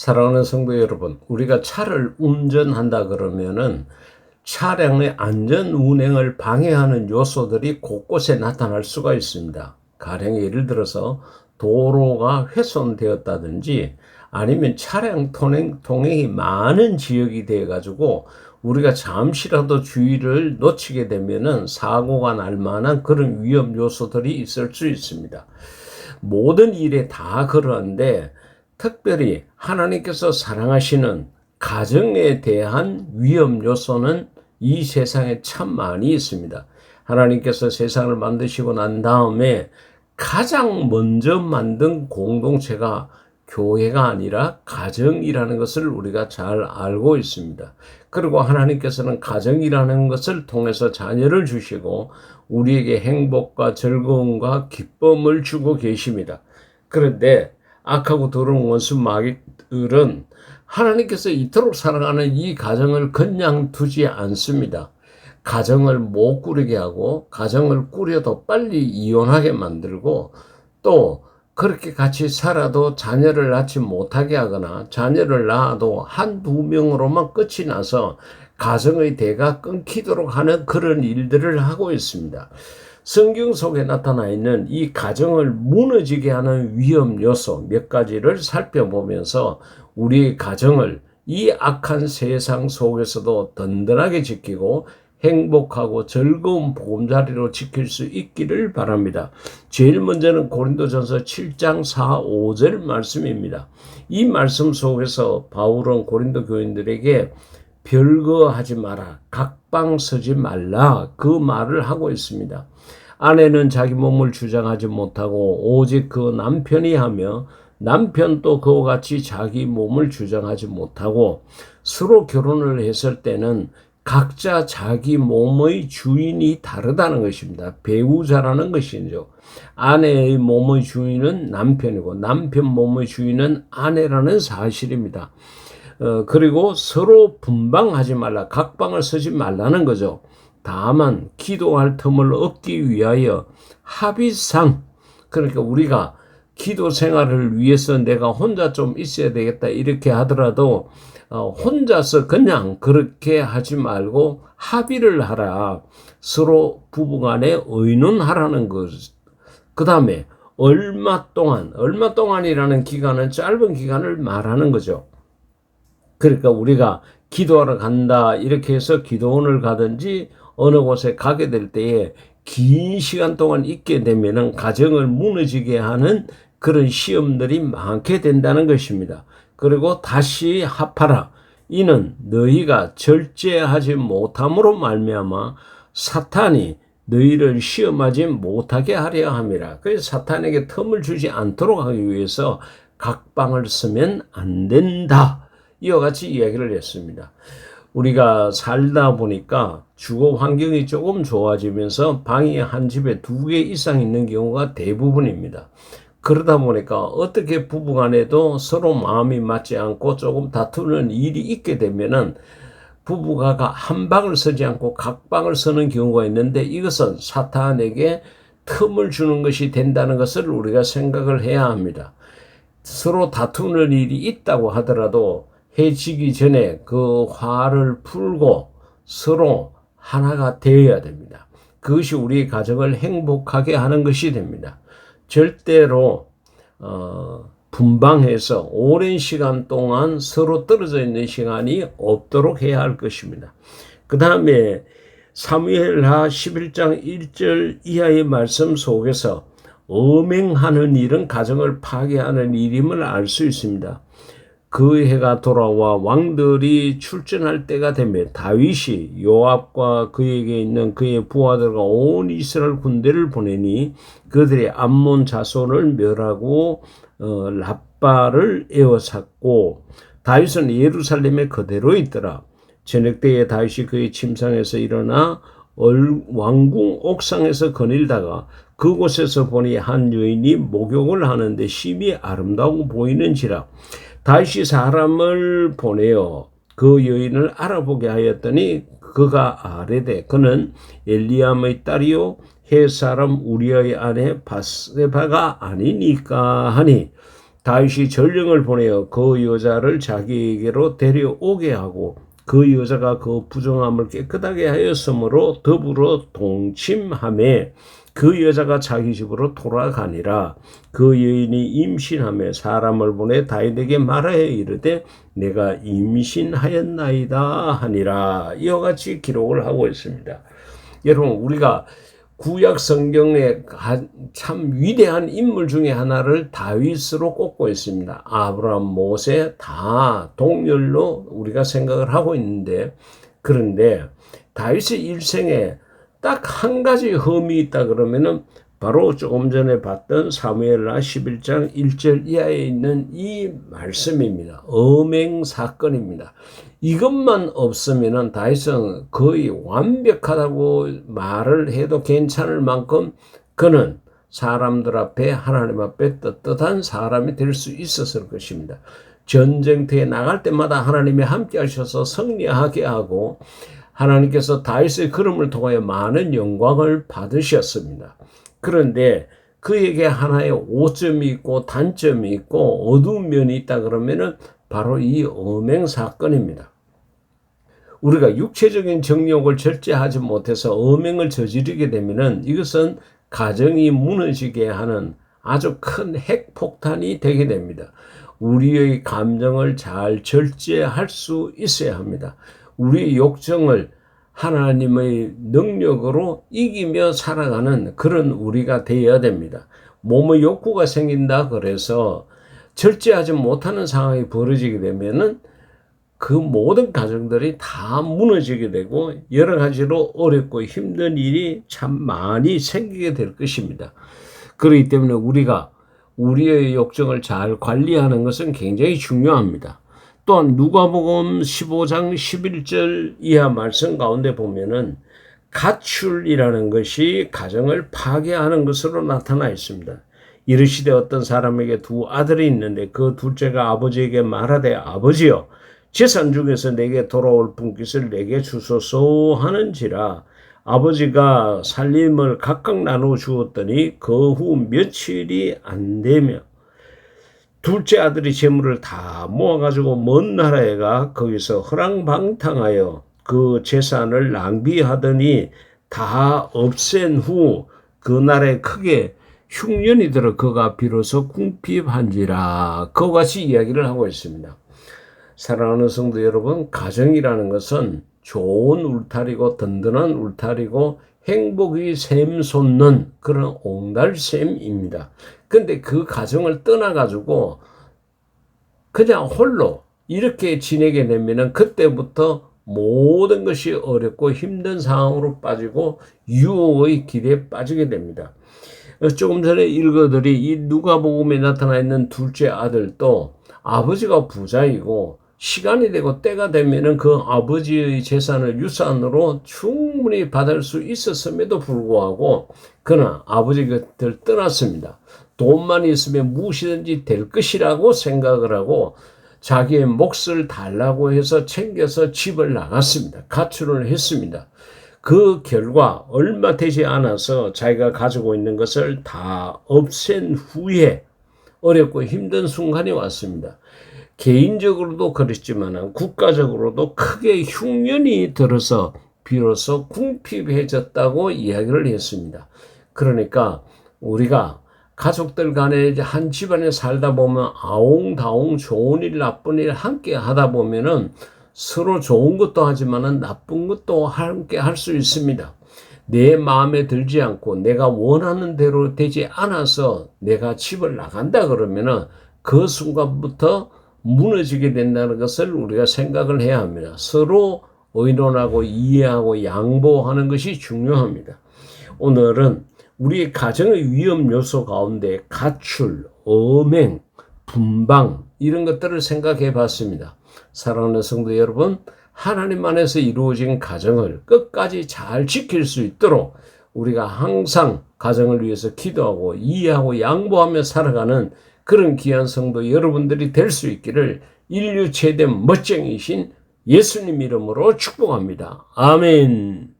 사랑하는 성도 여러분, 우리가 차를 운전한다 그러면은 차량의 안전 운행을 방해하는 요소들이 곳곳에 나타날 수가 있습니다. 가령 예를 들어서 도로가 훼손되었다든지 아니면 차량 통행이 많은 지역이 되어 가지고 우리가 잠시라도 주의를 놓치게 되면은 사고가 날 만한 그런 위험 요소들이 있을 수 있습니다. 모든 일에 다 그러한데 특별히 하나님께서 사랑하시는 가정에 대한 위험 요소는 이 세상에 참 많이 있습니다. 하나님께서 세상을 만드시고 난 다음에 가장 먼저 만든 공동체가 교회가 아니라 가정이라는 것을 우리가 잘 알고 있습니다. 그리고 하나님께서는 가정이라는 것을 통해서 자녀를 주시고 우리에게 행복과 즐거움과 기쁨을 주고 계십니다. 그런데 악하고 더러운 원수 마귀들은 하나님께서 이토록 사랑하는 이 가정을 그냥 두지 않습니다. 가정을 못 꾸리게 하고 가정을 꾸려도 빨리 이혼하게 만들고 또 그렇게 같이 살아도 자녀를 낳지 못하게 하거나 자녀를 낳아도 한두 명으로만 끝이 나서 가정의 대가 끊기도록 하는 그런 일들을 하고 있습니다. 성경 속에 나타나 있는 이 가정을 무너지게 하는 위험 요소 몇 가지를 살펴보면서 우리의 가정을 이 악한 세상 속에서도 든든하게 지키고 행복하고 즐거운 보금자리로 지킬 수 있기를 바랍니다. 제일 먼저는 고린도전서 7장 4, 5절 말씀입니다. 이 말씀 속에서 바울은 고린도 교인들에게 별거 하지 마라, 각방 서지 말라 그 말을 하고 있습니다. 아내는 자기 몸을 주장하지 못하고 오직 그 남편이 하며 남편도 그와 같이 자기 몸을 주장하지 못하고 서로 결혼을 했을 때는 각자 자기 몸의 주인이 다르다는 것입니다. 배우자라는 것이죠. 아내의 몸의 주인은 남편이고 남편 몸의 주인은 아내라는 사실입니다. 그리고 서로 분방하지 말라, 각방을 서지 말라는 거죠. 다만 기도할 틈을 얻기 위하여 합의상, 그러니까 우리가 기도 생활을 위해서 내가 혼자 좀 있어야 되겠다 이렇게 하더라도 혼자서 그냥 그렇게 하지 말고 합의를 하라. 서로 부부간에 의논하라는 것. 그 다음에 얼마 동안이라는 기간은 짧은 기간을 말하는 거죠. 그러니까 우리가 기도하러 간다 이렇게 해서 기도원을 가든지 어느 곳에 가게 될 때에 긴 시간 동안 있게 되면은 가정을 무너지게 하는 그런 시험들이 많게 된다는 것입니다. 그리고 다시 합하라. 이는 너희가 절제하지 못함으로 말미암아 사탄이 너희를 시험하지 못하게 하려 함이라. 그래서 사탄에게 틈을 주지 않도록 하기 위해서 각방을 쓰면 안 된다. 이와 같이 이야기를 했습니다. 우리가 살다 보니까 주거 환경이 조금 좋아지면서 방이 한 집에 2개 이상 있는 경우가 대부분입니다. 그러다 보니까 어떻게 부부간에도 서로 마음이 맞지 않고 조금 다투는 일이 있게 되면은 부부가 한 방을 서지 않고 각 방을 서는 경우가 있는데 이것은 사탄에게 틈을 주는 것이 된다는 것을 우리가 생각을 해야 합니다. 서로 다투는 일이 있다고 하더라도 해지기 전에 그 화를 풀고 서로 하나가 되어야 됩니다. 그것이 우리 가정을 행복하게 하는 것이 됩니다. 절대로 분방해서 오랜 시간 동안 서로 떨어져 있는 시간이 없도록 해야 할 것입니다. 그 다음에 사무엘하 11장 1절 이하의 말씀 속에서 음행하는 일은 가정을 파괴하는 일임을 알 수 있습니다. 그 해가 돌아와 왕들이 출전할 때가 되면 다윗이 요압과 그에게 있는 그의 부하들과 온 이스라엘 군대를 보내니 그들이 암몬 자손을 멸하고 랍바를 에워쌌고 다윗은 예루살렘에 그대로 있더라. 저녁 때에 다윗이 그의 침상에서 일어나 왕궁 옥상에서 거닐다가 그곳에서 보니 한 여인이 목욕을 하는데 심히 아름다워 보이는지라. 다윗이 사람을 보내어 그 여인을 알아보게 하였더니 그가 아뢰되 그는 엘리암의 딸이요 헷 사람 우리아의 아내 바세바가 아니니까 하니 다윗이 전령을 보내어 그 여자를 자기에게로 데려오게 하고 그 여자가 그 부정함을 깨끗하게 하였으므로 더불어 동침하매 그 여자가 자기 집으로 돌아가니라. 그 여인이 임신하며 사람을 보내 다윗에게 말하여 이르되 내가 임신하였나이다 하니라. 이와 같이 기록을 하고 있습니다. 여러분, 우리가 구약 성경의 참 위대한 인물 중에 하나를 다윗으로 꼽고 있습니다. 아브라함, 모세 다 동렬로 우리가 생각을 하고 있는데, 그런데 다윗의 일생에 딱 한 가지 흠이 있다 그러면은 바로 조금 전에 봤던 사무엘하 11장 1절 이하에 있는 이 말씀입니다. 음행 사건입니다. 이것만 없으면은 다윗은 거의 완벽하다고 말을 해도 괜찮을 만큼 그는 사람들 앞에 하나님 앞에 떳떳한 사람이 될 수 있었을 것입니다. 전쟁터에 나갈 때마다 하나님이 함께 하셔서 승리하게 하고 하나님께서 다윗의 걸음을 통하여 많은 영광을 받으셨습니다. 그런데 그에게 하나의 오점이 있고 단점이 있고 어두운 면이 있다 그러면은 바로 이 음행 사건입니다. 우리가 육체적인 정욕을 절제하지 못해서 음행을 저지르게 되면은 이것은 가정이 무너지게 하는 아주 큰 핵폭탄이 되게 됩니다. 우리의 감정을 잘 절제할 수 있어야 합니다. 우리의 욕정을 하나님의 능력으로 이기며 살아가는 그런 우리가 되어야 됩니다. 몸의 욕구가 생긴다 그래서 절제하지 못하는 상황이 벌어지게 되면은 그 모든 가정들이 다 무너지게 되고 여러 가지로 어렵고 힘든 일이 참 많이 생기게 될 것입니다. 그렇기 때문에 우리가 우리의 욕정을 잘 관리하는 것은 굉장히 중요합니다. 또한 누가복음 15장 11절 이하 말씀 가운데 보면은 가출이라는 것이 가정을 파괴하는 것으로 나타나 있습니다. 이르시되 어떤 사람에게 두 아들이 있는데 그 둘째가 아버지에게 말하되 아버지여 재산 중에서 내게 돌아올 분깃을 내게 주소서 하는지라. 아버지가 살림을 각각 나누어 주었더니 그 후 며칠이 안 되며 둘째 아들이 재물을 다 모아가지고 먼 나라에 가 거기서 허랑방탕하여 그 재산을 낭비하더니 다 없앤 후 그 날에 크게 흉년이 들어 그가 비로소 궁핍한지라. 그와 같이 이야기를 하고 있습니다. 사랑하는 성도 여러분, 가정이라는 것은 좋은 울타리고 든든한 울타리고 행복이 샘솟는 그런 옹달샘입니다. 근데 그 가정을 떠나가지고 그냥 홀로 이렇게 지내게 되면은 그때부터 모든 것이 어렵고 힘든 상황으로 빠지고 유혹의 길에 빠지게 됩니다. 조금 전에 읽어드린 이 누가복음에 나타나 있는 둘째 아들도 아버지가 부자이고 시간이 되고 때가 되면은 그 아버지의 재산을 유산으로 충분히 받을 수 있었음에도 불구하고 그는 아버지 곁을 떠났습니다. 돈만 있으면 무엇이든지 될 것이라고 생각을 하고 자기의 몫을 달라고 해서 챙겨서 집을 나갔습니다. 가출을 했습니다. 그 결과 얼마 되지 않아서 자기가 가지고 있는 것을 다 없앤 후에 어렵고 힘든 순간이 왔습니다. 개인적으로도 그렇지만 국가적으로도 크게 흉년이 들어서 비로소 궁핍해졌다고 이야기를 했습니다. 그러니까 우리가 가족들 간에 한 집안에 살다 보면 아웅다웅 좋은 일 나쁜 일 함께 하다 보면은 서로 좋은 것도 하지만은 나쁜 것도 함께 할 수 있습니다. 내 마음에 들지 않고 내가 원하는 대로 되지 않아서 내가 집을 나간다 그러면은 그 순간부터 무너지게 된다는 것을 우리가 생각을 해야 합니다. 서로 의논하고 이해하고 양보하는 것이 중요합니다. 오늘은 우리 가정의 위험 요소 가운데 가출, 음행, 분방 이런 것들을 생각해 봤습니다. 사랑하는 성도 여러분, 하나님 안에서 이루어진 가정을 끝까지 잘 지킬 수 있도록 우리가 항상 가정을 위해서 기도하고 이해하고 양보하며 살아가는 그런 귀한 성도 여러분들이 될 수 있기를 인류 최대 멋쟁이신 예수님 이름으로 축복합니다. 아멘.